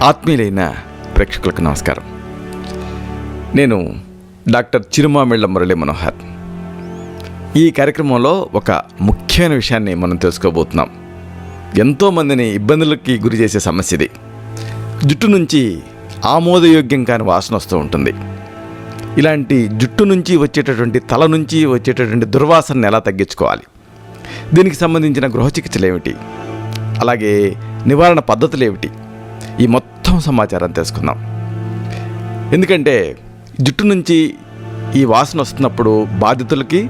ఆత్మీయులైన ప్రేక్షకులకు నమస్కారం. నేను డాక్టర్ చిరుమామిళ్ళ మురళీ మనోహర్. ఈ కార్యక్రమంలో ఒక ముఖ్యమైన విషయాన్ని మనం తెలుసుకోబోతున్నాం. ఎంతోమందిని ఇబ్బందులకి గురి చేసే సమస్య ఇది. జుట్టు నుంచి ఆమోదయోగ్యం కాని వాసన వస్తూ ఉంటుంది. ఇలాంటి జుట్టు నుంచి వచ్చేటటువంటి, తల నుంచి వచ్చేటటువంటి దుర్వాసనను ఎలా తగ్గించుకోవాలి, దీనికి సంబంధించిన గృహ చికిత్సలు ఏమిటి, అలాగే నివారణ పద్ధతులు ఏమిటి, ఈ మొత్తం సమాచారం తెలుసుకుందాం. ఎందుకంటే జుట్టు నుంచి ఈ వాసన వస్తున్నప్పుడు బాధితులకి,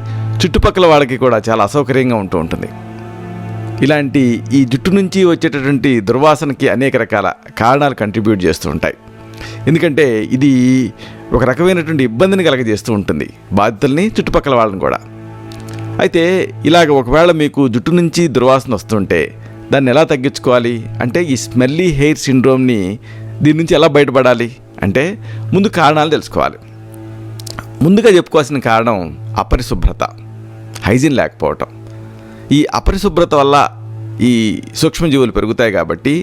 చుట్టుపక్కల వాళ్ళకి కూడా చాలా అసౌకర్యంగా ఉంటూ ఉంటుంది. ఇలాంటి ఈ జుట్టు నుంచి వచ్చేటటువంటి దుర్వాసనకి అనేక రకాల కారణాలు కంట్రిబ్యూట్ చేస్తూ ఉంటాయి. ఎందుకంటే ఇది ఒక రకమైనటువంటి ఇబ్బందిని కలగజేస్తూ ఉంటుంది బాధితుల్ని, చుట్టుపక్కల వాళ్ళని కూడా. అయితే ఇలాగ ఒకవేళ మీకు జుట్టు నుంచి దుర్వాసన వస్తుంటే దాన్ని ఎలా తగ్గించుకోవాలి అంటే, ఈ స్మెల్లీ హెయిర్ సిండ్రోమ్ని దీని నుంచి ఎలా బయటపడాలి అంటే ముందు కారణాలు తెలుసుకోవాలి. ముందుగా చెప్పుకోవాల్సిన కారణం అపరిశుభ్రత, హైజీన్ లేకపోవటం. ఈ అపరిశుభ్రత వల్ల ఈ సూక్ష్మజీవులు పెరుగుతాయి కాబట్టి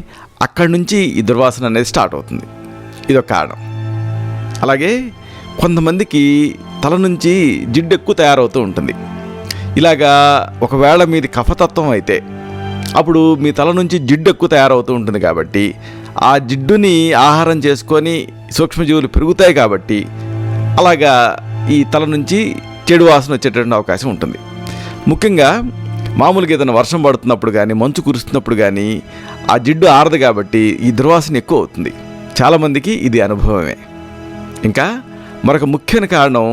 అక్కడి నుంచి ఈ దుర్వాసన అనేది స్టార్ట్ అవుతుంది. ఇదొక కారణం. అలాగే కొంతమందికి తల నుంచి జిడ్డు ఎక్కువ తయారవుతూ ఉంటుంది. ఇలాగా ఒకవేళ మీది కఫతత్వం అయితే అప్పుడు మీ తల నుంచి జిడ్డు ఎక్కువ తయారవుతూ ఉంటుంది కాబట్టి ఆ జిడ్డుని ఆహారం చేసుకొని సూక్ష్మజీవులు పెరుగుతాయి కాబట్టి అలాగా ఈ తల నుంచి చెడు వాసన వచ్చేటటువంటి అవకాశం ఉంటుంది. ముఖ్యంగా మామూలుగా ఏదైనా వర్షం పడుతున్నప్పుడు కానీ, మంచు కురుస్తున్నప్పుడు కానీ ఆ జిడ్డు ఆరదు కాబట్టి ఈ దుర్వాసన ఎక్కువ అవుతుంది. చాలామందికి ఇది అనుభవమే. ఇంకా మరొక ముఖ్యమైన కారణం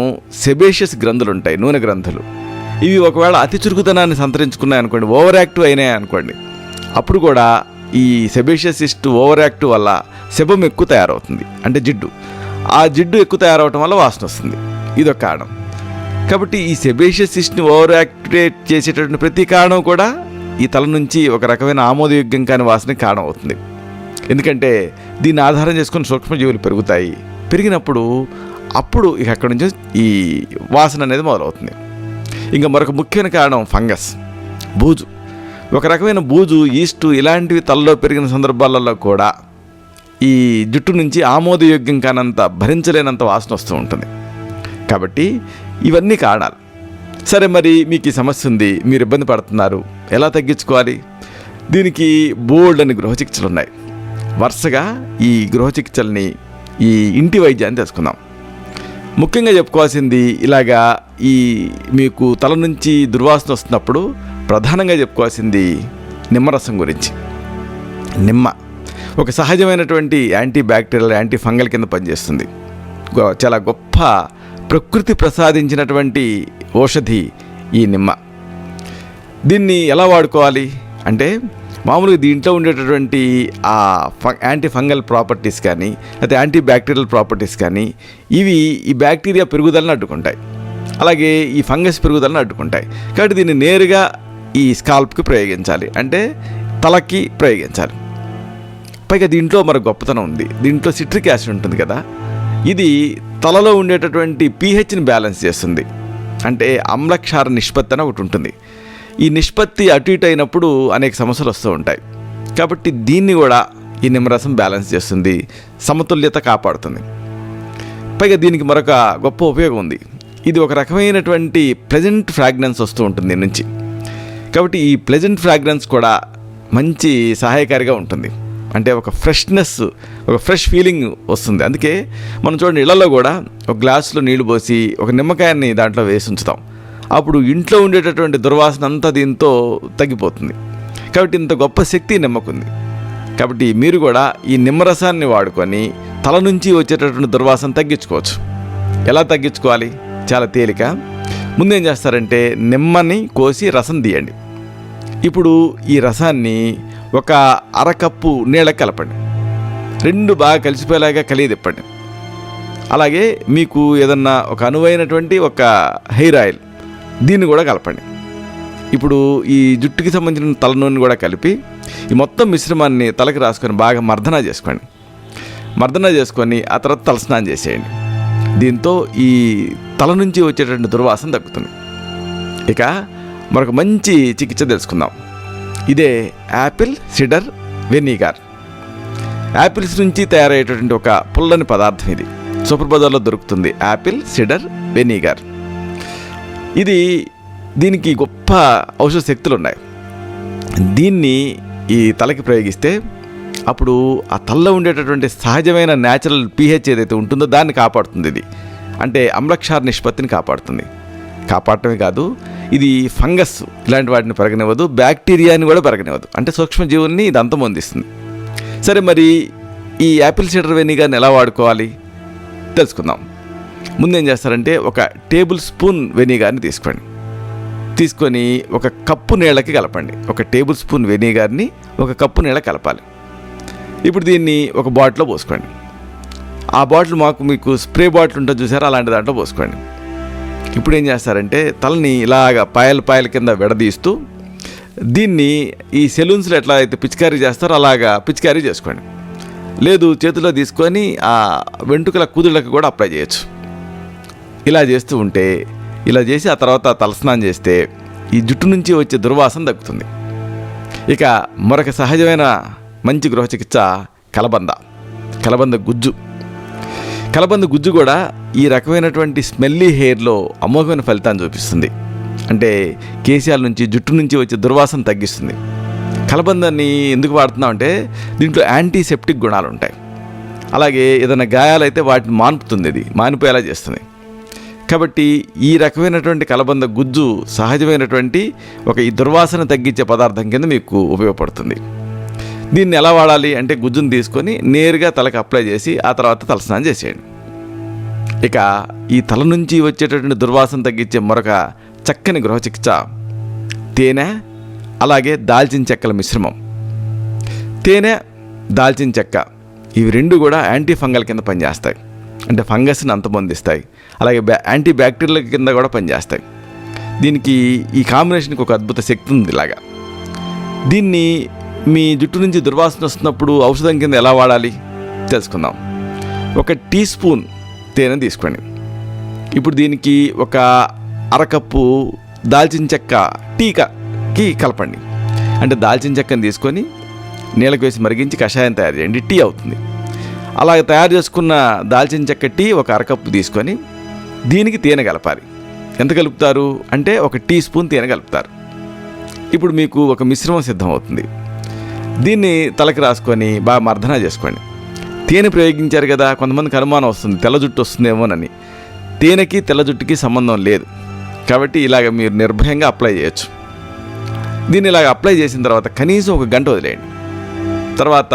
సెబేషియస్ గ్రంథులు ఉంటాయి, నూనె గ్రంథులు. ఇవి ఒకవేళ అతి చురుకుతనాన్ని సంతరించుకున్నాయి అనుకోండి, ఓవర్ యాక్టివ్ అయినాయి అనుకోండి, అప్పుడు కూడా ఈ సెబేషియస్ సిస్ట్ ఓవర్ యాక్టివ్ వల్ల సెబం ఎక్కువ తయారవుతుంది, అంటే జిడ్డు. ఆ జిడ్డు ఎక్కువ తయారవటం వల్ల వాసన వస్తుంది. ఇదొక కారణం. కాబట్టి ఈ సెబేషియస్ సిస్ట్ని ఓవర్ యాక్టివేట్ చేసేటటువంటి ప్రతి కారణం కూడా ఈ తల నుంచి ఒక రకమైన ఆమోదయోగ్యం కాని వాసనకి కారణం అవుతుంది. ఎందుకంటే దీన్ని ఆధారం చేసుకుని సూక్ష్మజీవులు పెరుగుతాయి. పెరిగినప్పుడు అప్పుడు ఇక అక్కడి నుంచి ఈ వాసన అనేది మొదలవుతుంది. ఇంకా మరొక ముఖ్యమైన కారణం ఫంగస్, బూజు. ఒక రకమైన బూజు, ఈస్టు ఇలాంటివి తలలో పెరిగిన సందర్భాలలో కూడా ఈ జుట్టు నుంచి ఆమోదయోగ్యం కానంత, భరించలేనంత వాసన వస్తూ ఉంటుంది. కాబట్టి ఇవన్నీ కారణాలు. సరే, మరి మీకు ఈ సమస్య ఉంది, మీరు ఇబ్బంది పడుతున్నారు, ఎలా తగ్గించుకోవాలి? దీనికి బోల్డ్ అని గృహ చికిత్సలు ఉన్నాయి. వరుసగా ఈ గృహ చికిత్సల్ని, ఈ ఇంటి వైద్యాన్ని తెలుసుకుందాం. ముఖ్యంగా చెప్పుకోవాల్సింది ఇలాగా ఈ మీకు తల నుంచి దుర్వాసన వస్తున్నప్పుడు ప్రధానంగా చెప్పుకోవాల్సింది నిమ్మరసం గురించి. నిమ్మ ఒక సహజమైనటువంటి యాంటీ బ్యాక్టీరియల్, యాంటీ ఫంగల్ కింద పనిచేస్తుంది. చాలా గొప్ప ప్రకృతి ప్రసాదించినటువంటి ఔషధి ఈ నిమ్మ. దీన్ని ఎలా వాడుకోవాలి అంటే, మామూలుగా దీంట్లో ఉండేటటువంటి ఆ యాంటీ ఫంగల్ ప్రాపర్టీస్ కానీ, అయితే యాంటీ బ్యాక్టీరియల్ ప్రాపర్టీస్ కానీ, ఇవి ఈ బ్యాక్టీరియా పెరుగుదలను అడ్డుకుంటాయి, అలాగే ఈ ఫంగస్ పెరుగుదలను అడ్డుకుంటాయి. కాబట్టి దీన్ని నేరుగా ఈ స్కాల్ప్కి ప్రయోగించాలి, అంటే తలకి ప్రయోగించాలి. పైగా దీంట్లో మరో గొప్పతనం ఉంది. దీంట్లో సిట్రిక్ యాసిడ్ ఉంటుంది కదా, ఇది తలలో ఉండేటటువంటి పీహెచ్ని బ్యాలెన్స్ చేస్తుంది. అంటే ఆమ్లక్షార నిష్పత్తి అని ఒకటి ఉంటుంది. ఈ నిష్పత్తి అటు ఇటు అయినప్పుడు అనేక సమస్యలు వస్తూ ఉంటాయి. కాబట్టి దీన్ని కూడా ఈ నిమ్మరసం బ్యాలెన్స్ చేస్తుంది, సమతుల్యత కాపాడుతుంది. పైగా దీనికి మరొక గొప్ప ఉపయోగం ఉంది. ఇది ఒక రకమైనటువంటి ప్లెజెంట్ ఫ్రాగ్రెన్స్ వస్తూ ఉంటుంది దీని నుంచి. కాబట్టి ఈ ప్లెజెంట్ ఫ్రాగ్రెన్స్ కూడా మంచి సహాయకారిగా ఉంటుంది. అంటే ఒక ఫ్రెష్నెస్, ఒక ఫ్రెష్ ఫీలింగ్ వస్తుంది. అందుకే మనం చూడండి, ఇళ్లలో కూడా ఒక గ్లాసులో నీళ్లు పోసి ఒక నిమ్మకాయని దాంట్లో వేసి ఉంచుతాం. అప్పుడు ఇంట్లో ఉండేటటువంటి దుర్వాసన అంతా దీంతో తగ్గిపోతుంది. కాబట్టి ఇంత గొప్ప శక్తి నిమ్మకుంది. కాబట్టి మీరు కూడా ఈ నిమ్మరసాన్ని వాడుకొని తల నుంచి వచ్చేటటువంటి దుర్వాసన తగ్గించుకోవచ్చు. ఎలా తగ్గించుకోవాలి? చాలా తేలిక. ముందేం చేస్తారంటే, నిమ్మని కోసి రసం తీయండి. ఇప్పుడు ఈ రసాన్ని ఒక అరకప్పు నీళ్ళకి కలపండి. రెండు బాగా కలిసిపోయేలాగా కలియదిప్పండి. అలాగే మీకు ఏదన్నా ఒక అనువైనటువంటి ఒక హెయిర్ ఆయిల్, దీన్ని కూడా కలపండి. ఇప్పుడు ఈ జుట్టుకి సంబంధించిన తల నూనె కూడా కలిపి ఈ మొత్తం మిశ్రమాన్ని తలకి రాసుకొని బాగా మర్దనా చేసుకోండి. మర్దనా చేసుకొని ఆ తర్వాత తలస్నానం చేసేయండి. దీంతో ఈ తల నుంచి వచ్చేటటువంటి దుర్వాసన తగ్గుతుంది. ఇక మరొక మంచి చికిత్స తెలుసుకుందాం. ఇదే యాపిల్ సిడర్ వెనిగర్. యాపిల్స్ నుంచి తయారయ్యేటటువంటి ఒక పుల్లని పదార్థం ఇది. సూపర్ బజార్లో దొరుకుతుంది. Apple cider vinegar. దీనికి గొప్ప ఔషధ శక్తులు ఉన్నాయి. దీన్ని ఈ తలకి ప్రయోగిస్తే అప్పుడు ఆ తలలో ఉండేటటువంటి సహజమైన న్యాచురల్ pH ఏదైతే ఉంటుందో దాన్ని కాపాడుతుంది. ఇది అంటే అమ్లక్షార నిష్పత్తిని కాపాడుతుంది. కాపాడటమే కాదు, ఇది ఫంగస్ ఇలాంటి వాటిని పెరగనివ్వదు, బ్యాక్టీరియాని కూడా పెరగనివ్వదు. అంటే సూక్ష్మజీవుల్ని ఇది అంతమొందిస్తుంది. సరే, మరి ఈ యాపిల్ సిడర్ వెనిగర్ని ఎలా వాడుకోవాలి తెలుసుకుందాం. ముందేం చేస్తారంటే ఒక టేబుల్ స్పూన్ వెనిగర్ని తీసుకొని ఒక కప్పు నీళ్ళకి కలపండి. ఒక టేబుల్ స్పూన్ వెనిగర్ని ఒక కప్పు నీళ్ళకి కలపాలి. ఇప్పుడు దీన్ని ఒక బాటిల్లో పోసుకోండి. ఆ బాటిల్ మీకు స్ప్రే బాటిల్ ఉంటుంది చూసారా, అలాంటి దాంట్లో పోసుకోండి. ఇప్పుడు ఏం చేస్తారంటే తలని ఇలాగ పాయల కింద విడదీస్తూ దీన్ని ఈ సెలూన్స్లో ఎట్లా అయితే పిచికారీ చేస్తారో అలాగా పిచికారీ చేసుకోండి. లేదు, చేతిలో తీసుకొని ఆ వెంట్రుకల కుదుళ్ళకి కూడా అప్లై చేయొచ్చు. ఇలా చేస్తూ ఉంటే, ఇలా చేసి ఆ తర్వాత తలస్నానం చేస్తే ఈ జుట్టు నుంచి వచ్చే దుర్వాసన తగ్గుతుంది. ఇక మరొక సహజమైన మంచి గృహ చికిత్స కలబంద గుజ్జు. కలబంద గుజ్జు కూడా ఈ రకమైనటువంటి స్మెల్లీ హెయిర్లో అమోఘమైన ఫలితాన్ని చూపిస్తుంది. అంటే కేశాల నుంచి జుట్టు నుంచి వచ్చే దుర్వాసన తగ్గిస్తుంది. కలబందాన్ని ఎందుకు వాడుతున్నాం అంటే దీంట్లో యాంటీసెప్టిక్ గుణాలు ఉంటాయి. అలాగే ఏదైనా గాయాలైతే వాటిని మాన్పుతుంది, ఇది మానిపోయేలా చేస్తుంది. కాబట్టి ఈ రకమైనటువంటి కలబంద గుజ్జు సహజమైనటువంటి ఈ దుర్వాసన తగ్గించే పదార్థం కింద మీకు ఉపయోగపడుతుంది. దీన్ని ఎలా వాడాలి అంటే గుజ్జును తీసుకొని నేరుగా తలకు అప్లై చేసి ఆ తర్వాత తలస్నానం చేసేయండి. ఇక ఈ తల నుంచి వచ్చేటటువంటి దుర్వాసన తగ్గించే మరొక చక్కని గృహ చికిత్స తేనె, అలాగే దాల్చిన చెక్కల మిశ్రమం. తేనె, దాల్చిన చెక్క ఇవి రెండు కూడా యాంటీ ఫంగల్ కింద పనిచేస్తాయి. అంటే ఫంగస్ని అంతమొందిస్తాయి. అలాగే యాంటీ బ్యాక్టీరియల్ కింద కూడా పనిచేస్తాయి. దీనికి ఈ కాంబినేషన్కి ఒక అద్భుత శక్తి ఉంది. ఇలాగా దీన్ని మీ జుట్టు నుంచి దుర్వాసన వస్తున్నప్పుడు ఔషధం కింద ఎలా వాడాలి తెలుసుకుందాం. ఒక టీ స్పూన్ తేనె తీసుకోండి. ఇప్పుడు దీనికి ఒక అరకప్పు దాల్చిన చెక్క టీకి కలపండి. అంటే దాల్చిన చెక్కని తీసుకొని నీళ్ళకు వేసి మరిగించి కషాయం తయారు చేయండి, టీ అవుతుంది. అలాగ తయారు చేసుకున్న దాల్చిన చెక్క టీ ఒక అరకప్పు తీసుకొని దీనికి తేనె కలపాలి. ఎంత కలుపుతారు అంటే ఒక టీ స్పూన్ తేనె కలుపుతారు. ఇప్పుడు మీకు ఒక మిశ్రమం సిద్ధమవుతుంది. దీన్ని తలకి రాసుకొని బాగా మర్దన చేసుకోండి. తేనె ప్రయోగించారు కదా, కొంతమందికి అనుమానం వస్తుంది తెల్ల జుట్టు వస్తుందేమోనని. తేనెకి తెల్ల జుట్టుకి సంబంధం లేదు. కాబట్టి ఇలాగ మీరు నిర్భయంగా అప్లై చేయొచ్చు. దీన్ని ఇలాగ అప్లై చేసిన తర్వాత కనీసం ఒక గంట వదిలేయండి. తర్వాత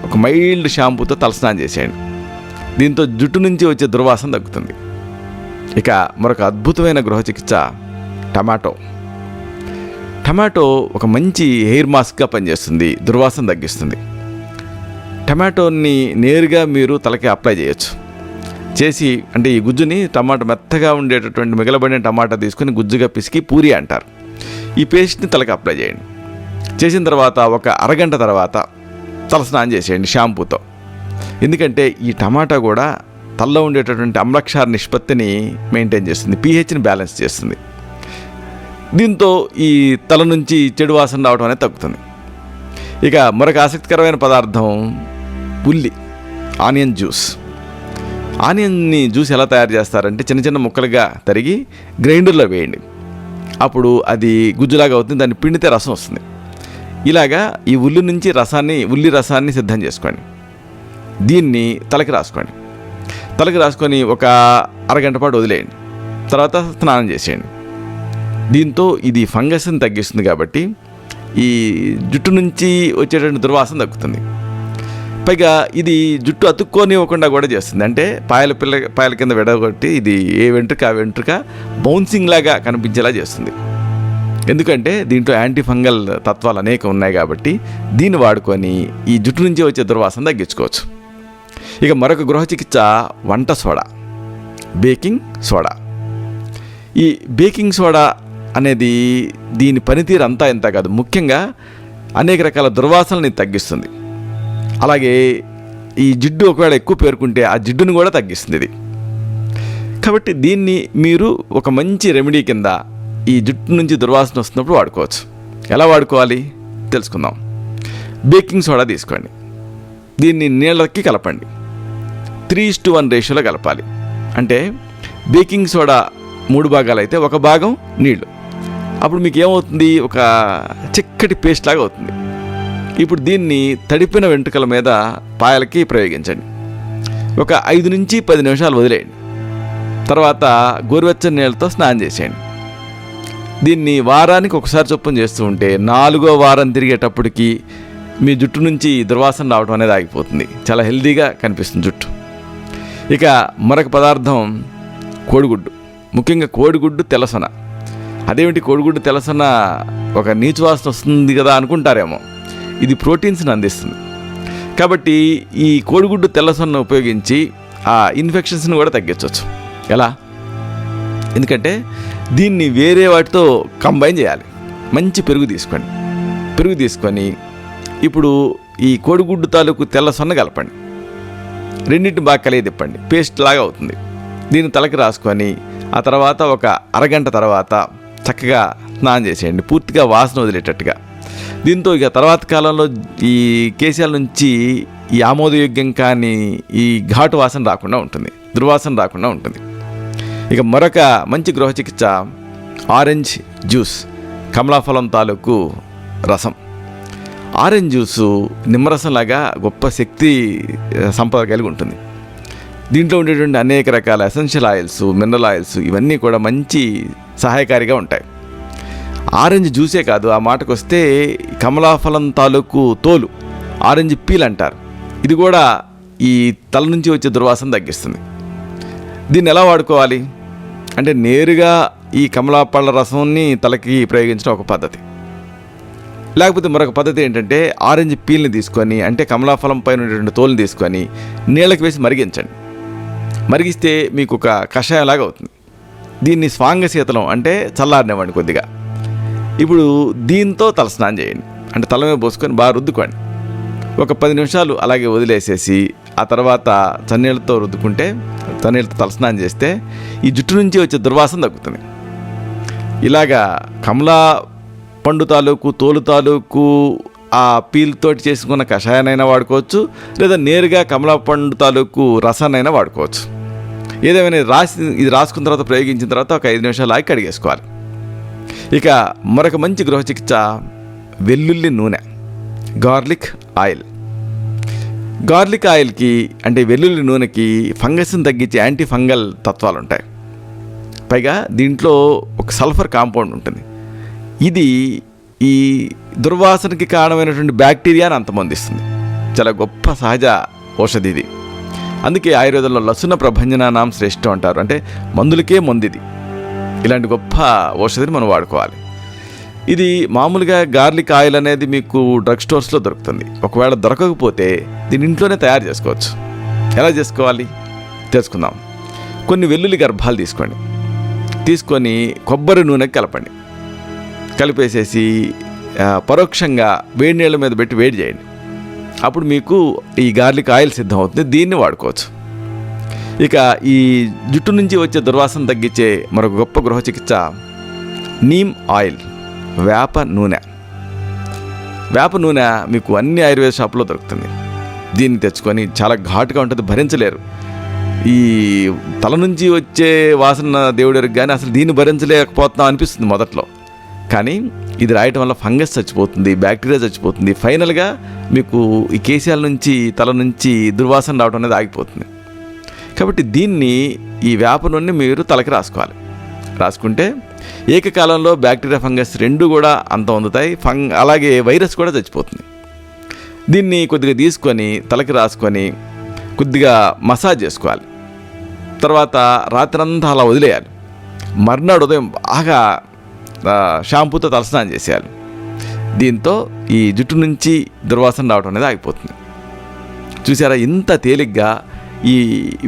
ఒక మైల్డ్ షాంపూతో తలస్నానం చేసేయండి. దీంతో జుట్టు నుంచి వచ్చే దుర్వాసన తగ్గుతుంది. ఇక మరొక అద్భుతమైన గృహ చికిత్స టమాటో ఒక మంచి హెయిర్ మాస్క్గా పనిచేస్తుంది, దుర్వాసన తగ్గిస్తుంది. టమాటోని నేరుగా మీరు తలకి అప్లై చేయొచ్చు. చేసి అంటే ఈ గుజ్జుని టమాటో మెత్తగా ఉండేటటువంటి మిగలబడిన టమాటా తీసుకుని గుజ్జుగా పిసికి పూరి అంటారు. ఈ పేస్ట్ని తలకి అప్లై చేయండి. చేసిన తర్వాత ఒక అరగంట తర్వాత తలస్నానం చేసేయండి షాంపూతో. ఎందుకంటే ఈ టమాటా కూడా తలలో ఉండేటటువంటి అమ్లక్షార నిష్పత్తిని మెయింటైన్ చేస్తుంది, pHని బ్యాలెన్స్ చేస్తుంది. దీంతో ఈ తల నుంచి చెడు వాసన రావడం అనేది తగ్గుతుంది. ఇక మరొక ఆసక్తికరమైన పదార్థం ఆనియన్ జ్యూస్. ఆనియన్ని జ్యూస్ ఎలా తయారు చేస్తారంటే చిన్న చిన్న ముక్కలుగా తరిగి గ్రైండర్లో వేయండి. అప్పుడు అది గుజ్జులాగా అవుతుంది, దాన్ని పిండితే రసం వస్తుంది. ఇలాగా ఈ ఉల్లి రసాన్ని సిద్ధం చేసుకోండి. దీన్ని తలకి రాసుకొని ఒక అరగంట పాటు వదిలేయండి. తర్వాత స్నానం చేసేయండి. దీంతో ఇది ఫంగస్ని తగ్గిస్తుంది కాబట్టి ఈ జుట్టు నుంచి వచ్చేటువంటి దుర్వాసన తగ్గుతుంది. పైగా ఇది జుట్టు అతుక్కోనివ్వకుండా కూడా చేస్తుంది. అంటే పాయల కింద విడగొట్టి ఇది ఏ వెంట్రుక బౌన్సింగ్ లాగా కనిపించేలా చేస్తుంది. ఎందుకంటే దీంట్లో యాంటీ ఫంగల్ తత్వాలు అనేక ఉన్నాయి కాబట్టి దీన్ని వాడుకొని ఈ జుట్టు నుంచి వచ్చే దుర్వాసన తగ్గించుకోవచ్చు. ఇక మరొక గృహ చికిత్స వంట సోడా, బేకింగ్ సోడా. ఈ బేకింగ్ సోడా అనేది దీని పనితీరు అంతా ఇంత కాదు, ముఖ్యంగా అనేక రకాల దుర్వాసనల్ని తగ్గిస్తుంది. అలాగే ఈ జిడ్డు ఒకవేళ ఎక్కువ పేరుకుంటే ఆ జిడ్డును కూడా తగ్గిస్తుంది ఇది. కాబట్టి దీన్ని మీరు ఒక మంచి రెమెడీ కింద ఈ జుట్టు నుంచి దుర్వాసన వస్తున్నప్పుడు వాడుకోవచ్చు. ఎలా వాడుకోవాలి తెలుసుకుందాం. బేకింగ్ సోడా తీసుకోండి. దీన్ని నీళ్ళకి కలపండి. 3:1 రేషియోలో కలపాలి. అంటే బేకింగ్ సోడా 3 భాగాలు అయితే 1 భాగం నీళ్ళు. అప్పుడు మీకు ఏమవుతుంది, ఒక చిక్కటి పేస్ట్ లాగా అవుతుంది. ఇప్పుడు దీన్ని తడిపిన వెంట్రుకల మీద పాయలకి ప్రయోగించండి. ఒక 5 నుంచి 10 నిమిషాలు వదిలేయండి. తర్వాత గోరువెచ్చని నీళ్ళతో స్నానం చేసేయండి. దీన్ని వారానికి ఒకసారి చొప్పున చేస్తూ ఉంటే 4వ వారం తిరిగేటప్పటికి మీ జుట్టు నుంచి దుర్వాసన రావడం అనేది ఆగిపోతుంది. చాలా హెల్దీగా కనిపిస్తుంది జుట్టు. ఇక మరొక పదార్థం కోడిగుడ్డు, ముఖ్యంగా కోడిగుడ్డు తెల్లసొన. అదేమిటి కోడిగుడ్డు తెల్లసొన, ఒక నీచు వాసన వస్తుంది కదా అనుకుంటారేమో. ఇది ప్రోటీన్స్ని అందిస్తుంది. కాబట్టి ఈ కోడిగుడ్డు తెల్లసొనను ఉపయోగించి ఆ ఇన్ఫెక్షన్స్ని కూడా తగ్గించవచ్చు. ఎలా? ఎందుకంటే దీన్ని వేరే వాటితో కంబైన్ చేయాలి. మంచి పెరుగు తీసుకోండి. పెరుగు తీసుకొని ఇప్పుడు ఈ కోడిగుడ్డు తాలూకు తెల్లసొన్న కలపండి. రెండింటిని బాగా కలిగి తిప్పండి. పేస్ట్ లాగా అవుతుంది. దీన్ని తలకి రాసుకొని ఆ తర్వాత ఒక అరగంట తర్వాత చక్కగా స్నానం చేసేయండి, పూర్తిగా వాసన వదిలేటట్టుగా. దీంతో ఇక తర్వాత కాలంలో ఈ కేశాల నుంచి ఈ ఆమోదయోగ్యం కానీ ఈ ఘాటు వాసన రాకుండా ఉంటుంది, దుర్వాసన రాకుండా ఉంటుంది. ఇక మరొక మంచి గృహ చికిత్స ఆరెంజ్ జ్యూస్, కమలాఫలం తాలూకు రసం. ఆరెంజ్ జ్యూసు నిమ్మరసంలాగా గొప్ప శక్తి సంపద కలిగి ఉంటుంది. దీంట్లో ఉండేటువంటి అనేక రకాల ఎసెన్షియల్ ఆయిల్స్, మినరల్ ఆయిల్స్ ఇవన్నీ కూడా మంచి సహాయకారిగా ఉంటాయి. ఆరెంజ్ జ్యూసే కాదు, ఆ మాటకు వస్తే కమలాఫలం తాలూకు తోలు, ఆరెంజ్ పీల్ అంటారు, ఇది కూడా ఈ తల నుంచి వచ్చే దుర్వాసన తగ్గిస్తుంది. దీన్ని ఎలా వాడుకోవాలి అంటే నేరుగా ఈ కమలాపళ్ళ రసాన్ని తలకి ప్రయోగించడం ఒక పద్ధతి. లేకపోతే మరొక పద్ధతి ఏంటంటే ఆరెంజ్ పీల్ని తీసుకొని, అంటే కమలాఫలం పైన ఉండేటువంటి తోలుని తీసుకొని నీళ్ళకి వేసి మరిగించండి. మరిగిస్తే మీకు ఒక కషాయంలాగా అవుతుంది. దీన్ని స్వాంగ శీతలం అంటే చల్లారనివ్వండి కొద్దిగా. ఇప్పుడు దీంతో తలస్నానం చేయండి. అంటే తల మీద పోసుకొని బాగా రుద్దుకోండి. ఒక 10 నిమిషాలు అలాగే వదిలేసేసి ఆ తర్వాత చన్నీళ్ళతో రుద్దుకుంటే, చన్నీళ్ళతో తలస్నానం చేస్తే ఈ జుట్టు నుంచి వచ్చే దుర్వాసన తగ్గుతుంది. ఇలాగా కమలా పండు తాలూకు తోలు తాలూకు ఆ పీల్తోటి చేసుకున్న కషాయానైనా వాడుకోవచ్చు, లేదా నేరుగా కమలా పండు తాలూకు రసాన్నైనా వాడుకోవచ్చు. ఏదేమైనా ఇది రాసుకున్న తర్వాత ప్రయోగించిన తర్వాత ఒక 5 నిమిషాలు ఆగి కడిగేసుకోవాలి. ఇక మరొక మంచి గృహ చికిత్స వెల్లుల్లి నూనె, గార్లిక్ ఆయిల్. గార్లిక్ ఆయిల్కి అంటే వెల్లుల్లి నూనెకి ఫంగస్ని తగ్గించే యాంటీ ఫంగల్ తత్వాలు ఉంటాయి. పైగా దీంట్లో ఒక సల్ఫర్ కాంపౌండ్ ఉంటుంది. ఇది ఈ దుర్వాసనకి కారణమైనటువంటి బ్యాక్టీరియాని అంతమొందిస్తుంది. చాలా గొప్ప సహజ ఔషధి ఇది. అందుకే ఆయుర్వేదంలో లసున ప్రభంజనానాం శ్రేష్టం అంటారు. అంటే మందులకే మందిది. ఇలాంటి గొప్ప ఔషధిని మనం వాడుకోవాలి. ఇది మామూలుగా గార్లిక్ ఆయిల్ అనేది మీకు డ్రగ్ స్టోర్స్లో దొరుకుతుంది. ఒకవేళ దొరకకపోతే దీని ఇంట్లోనే తయారు చేసుకోవచ్చు. ఎలా చేసుకోవాలి తెలుసుకుందాం. కొన్ని వెల్లుల్లి గర్భాలు తీసుకొని కొబ్బరి నూనెకి కలపండి. కలిపేసేసి పరోక్షంగా వేడి నీళ్ళ మీద పెట్టి వేడి చేయండి. అప్పుడు మీకు ఈ గార్లిక్ ఆయిల్ సిద్ధం అవుతుంది. దీన్ని వాడుకోవచ్చు. ఇక ఈ జుట్టు నుంచి వచ్చే దుర్వాసన తగ్గించే మరొక గొప్ప గృహ చికిత్స నీమ్ ఆయిల్, వేప నూనె. వేప నూనె మీకు అన్ని ఆయుర్వేద షాపులో దొరుకుతుంది. దీన్ని తెచ్చుకొని, చాలా ఘాటుగా ఉంటుంది, భరించలేరు. ఈ తల నుంచి వచ్చే వాసన దేవుడికి కానీ అసలు దీన్ని భరించలేకపోతున్నాం అనిపిస్తుంది మొదట్లో. కానీ ఇది రాయటం వల్ల ఫంగస్ చచ్చిపోతుంది, బ్యాక్టీరియా చచ్చిపోతుంది. ఫైనల్గా మీకు ఈ కేశాల నుంచి తల నుంచి దుర్వాసన రావడం అనేది ఆగిపోతుంది. కాబట్టి దీన్ని, ఈ వేప నూనెని మీరు తలకి రాసుకోవాలి. రాసుకుంటే ఏకకాలంలో బ్యాక్టీరియా ఫంగస్ రెండు కూడా అంతం అందుతాయి. అలాగే వైరస్ కూడా చచ్చిపోతుంది. దీన్ని కొద్దిగా తీసుకొని తలకి రాసుకొని కొద్దిగా మసాజ్ చేసుకోవాలి. తర్వాత రాత్రంతా అలా వదిలేయాలి. మర్నాడు ఉదయం బాగా షాంపూతో తలస్నానం చేసేయాలి. దీంతో ఈ జుట్టు నుంచి దుర్వాసన రావడం అనేది ఆగిపోతుంది. చూసారా, ఇంత తేలిగ్గా ఈ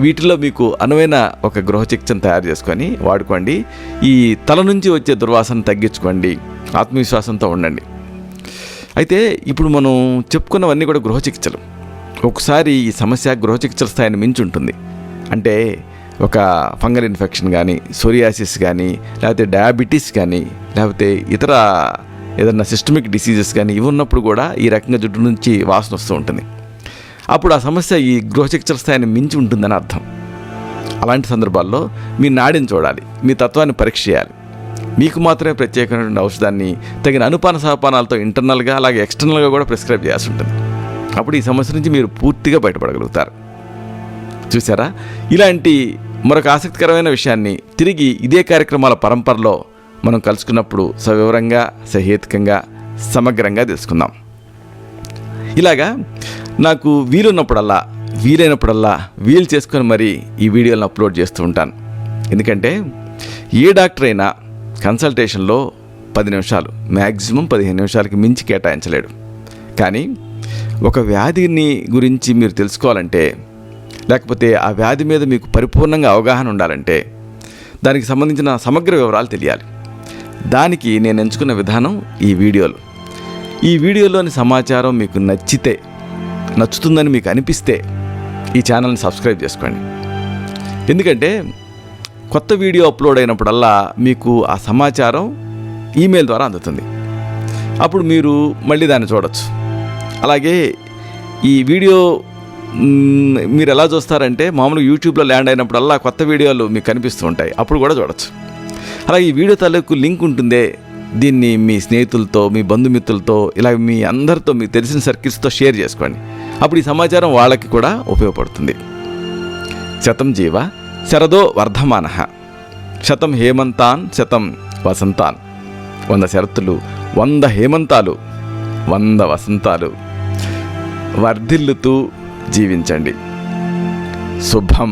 వీటిలో మీకు అనువైన ఒక గృహ చికిత్సను తయారు చేసుకొని వాడుకోండి. ఈ తల నుంచి వచ్చే దుర్వాసన తగ్గించుకోండి. ఆత్మవిశ్వాసంతో ఉండండి. అయితే ఇప్పుడు మనం చెప్పుకున్నవన్నీ కూడా గృహ చికిత్సలు. ఒకసారి ఈ సమస్య గృహ చికిత్సల స్థాయిని మించి ఉంటుంది. అంటే ఒక ఫంగల్ ఇన్ఫెక్షన్ కానీ, సోరియాసిస్ కానీ, లేకపోతే డయాబెటీస్ కానీ, లేకపోతే ఇతర ఏదన్నా సిస్టమిక్ డిసీజెస్ కానీ ఇవి ఉన్నప్పుడు కూడా ఈ రకంగా జుట్టు నుంచి వాసన వస్తూ ఉంటుంది. అప్పుడు ఆ సమస్య ఈ గృహచికిత్సల స్థాయిని మించి ఉంటుందని అర్థం. అలాంటి సందర్భాల్లో మీ నాడిని చూడాలి, మీ తత్వాన్ని పరీక్ష చేయాలి. మీకు మాత్రమే ప్రత్యేకమైనటువంటి ఔషధాన్ని తగిన అనుపాన సహపానాలతో ఇంటర్నల్గా అలాగే ఎక్స్టర్నల్గా కూడా ప్రిస్క్రైబ్ చేయాల్సి ఉంటుంది. అప్పుడు ఈ సమస్య నుంచి మీరు పూర్తిగా బయటపడగలుగుతారు. చూసారా? ఇలాంటి మరొక ఆసక్తికరమైన విషయాన్ని తిరిగి ఇదే కార్యక్రమాల పరంపరలో మనం కలుసుకున్నప్పుడు సవివరంగా, సహేతుకంగా, సమగ్రంగా తెలుసుకుందాం. ఇలాగా నాకు వీలైనప్పుడల్లా వీలు చేసుకొని మరి ఈ వీడియోలను అప్లోడ్ చేస్తూ ఉంటాను. ఎందుకంటే ఏ డాక్టర్ అయినా కన్సల్టేషన్లో 10 నిమిషాలు, మ్యాక్సిమం 15 నిమిషాలకి మించి కేటాయించలేడు. కానీ ఒక వ్యాధిని గురించి మీరు తెలుసుకోవాలంటే, లేకపోతే ఆ వ్యాధి మీద మీకు పరిపూర్ణంగా అవగాహన ఉండాలంటే, దానికి సంబంధించిన సమగ్ర వివరాలు తెలియాలి. దానికి నేను ఎంచుకున్న విధానం ఈ వీడియోలు. ఈ వీడియోలోని సమాచారం మీకు నచ్చుతుందని మీకు అనిపిస్తే ఈ ఛానల్ని సబ్స్క్రైబ్ చేసుకోండి. ఎందుకంటే కొత్త వీడియో అప్లోడ్ అయినప్పుడల్లా మీకు ఆ సమాచారం ఈమెయిల్ ద్వారా అందుతుంది. అప్పుడు మీరు మళ్ళీ దాన్ని చూడవచ్చు. అలాగే ఈ వీడియో మీరు ఎలా చూస్తారంటే, మామూలుగా యూట్యూబ్లో ల్యాండ్ అయినప్పుడల్లా కొత్త వీడియోలు మీకు కనిపిస్తూ ఉంటాయి, అప్పుడు కూడా చూడవచ్చు. అలాగే ఈ వీడియో తాలూకు లింక్ ఉంటుందే, దీన్ని మీ స్నేహితులతో, మీ బంధుమిత్రులతో, ఇలా మీ అందరితో, మీకు తెలిసిన సర్కిల్స్తో షేర్ చేసుకోండి. అప్పుడు ఈ సమాచారం వాళ్ళకి కూడా ఉపయోగపడుతుంది. శతం జీవ శరదో వర్ధమానః, శతం హేమంతాన్ శతం వసంతాన్. 100 శరత్తులు, 100 హేమంతాలు, 100 వసంతాలు వర్ధిల్లుతూ జీవించండి. శుభం.